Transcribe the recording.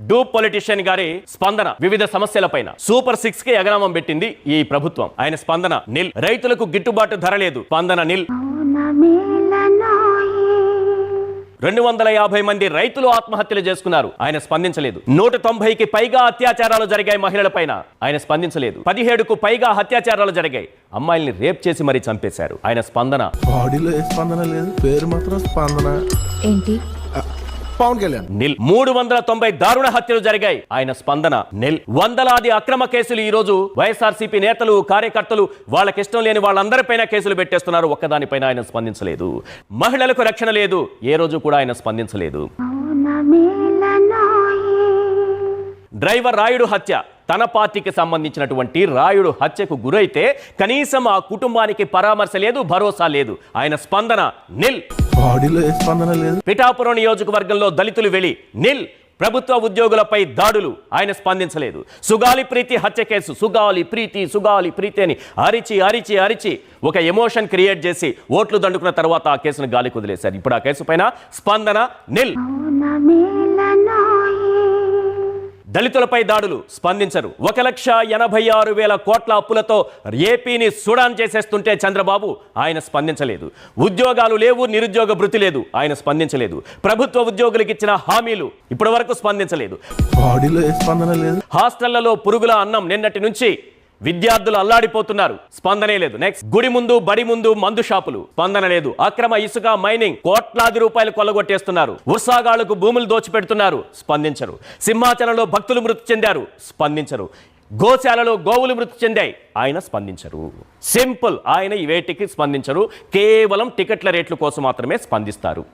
Dupe politician గారి స్పందన వివిధ సమస్యలపైన సూపర్ 6 కి అగనామం పెట్టింది ఈ ప్రభుత్వం. ఆయన స్పందన నిల్. రైతులకు గిట్టుబాటు ధర లేదు, స్పందన నిల్. 250 మంది రైతులు ఆత్మహత్యలు చేసుకున్నారు, ఆయన స్పందించలేదు. 190కి పైగా అత్యాచారాలు జరిగాయి మహిళలపైన, ఆయన స్పందించలేదు. 17కు పైగా అత్యాచారాలు జరిగాయి, అమ్మాయిల్ని రేప్ చేసి మరీ చంపేశారు, ఆయన స్పందన. బాడీలో ఏ స్పందన లేదు, పేరు మాత్రం స్పందన. ఏంటి? పవన్ కళ్యాణ్. నిల్. 390 దారుణ హత్యలు జరిగాయి, ఆయన స్పందన నిల్. వందలాది అక్రమ కేసులు ఈ రోజు వైఎస్ఆర్సీపీ నేతలు కార్యకర్తలు వాళ్ళకిష్టం లేని వాళ్ళందరిపైన కేసులు పెట్టేస్తున్నారు, ఒక్కదానిపైన ఆయన స్పందించలేదు. మహిళలకు రక్షణ లేదు, ఏ రోజు కూడా ఆయన స్పందించలేదు. డ్రైవర్ రాయుడు హత్య, తన పార్టీకి సంబంధించినటువంటి రాయుడు హత్యకు గురైతే కనీసం ఆ కుటుంబానికి పరామర్శ లేదు, భరోసా లేదు, ఆయన స్పందన నిల్. బాడీలో ఏ స్పందన లేదు. పిఠాపురం నియోజకవర్గంలో దళితులు వెళ్లి నిల్. ప్రభుత్వ ఉద్యోగులపై దాడులు, ఆయన స్పందించలేదు. సుగాలి ప్రీతి హత్య కేసు, సుగాలి ప్రీతి అని అరిచి అరిచి అరిచి ఒక ఎమోషన్ క్రియేట్ చేసి ఓట్లు దండుకున్న తర్వాత ఆ కేసును గాలి కుదిలేశారు. ఇప్పుడు ఆ కేసు పైన స్పందన నిల్. దళితులపై దాడులు, స్పందించరు. 1,86,000 కోట్ల అప్పులతో ఏపీని సుడాన్ చేసేస్తుంటే చంద్రబాబు, ఆయన స్పందించలేదు. ఉద్యోగాలు లేవు, నిరుద్యోగ భృతి లేదు, ఆయన స్పందించలేదు. ప్రభుత్వ ఉద్యోగులకు ఇచ్చిన హామీలు ఇప్పటి వరకు స్పందించలేదు. బాడీలో ఏ స్పందన లేదు. హాస్టళ్లలో పురుగుల అన్నం, నిన్నటి నుంచి విద్యార్థులు అల్లాడిపోతున్నారు, స్పందనే లేదు. నెక్స్ట్, గుడి ముందు బడి ముందు మందు షాపులు, స్పందన లేదు. అక్రమ ఇసుక మైనింగ్, కోట్లాది రూపాయలు కొల్లగొట్టేస్తున్నారు. ఉత్సాగాలకు భూములు దోచిపెడుతున్నారు, స్పందించరు. సింహాచలంలో భక్తులు మృతి చెందారు, స్పందించరు. గోశాలలో గోవులు మృతి చెందాయి, ఆయన స్పందించరు. సింపుల్, ఆయన ఈ వేటికి స్పందించరు, కేవలం టికెట్ల రేట్ల కోసం మాత్రమే స్పందిస్తారు.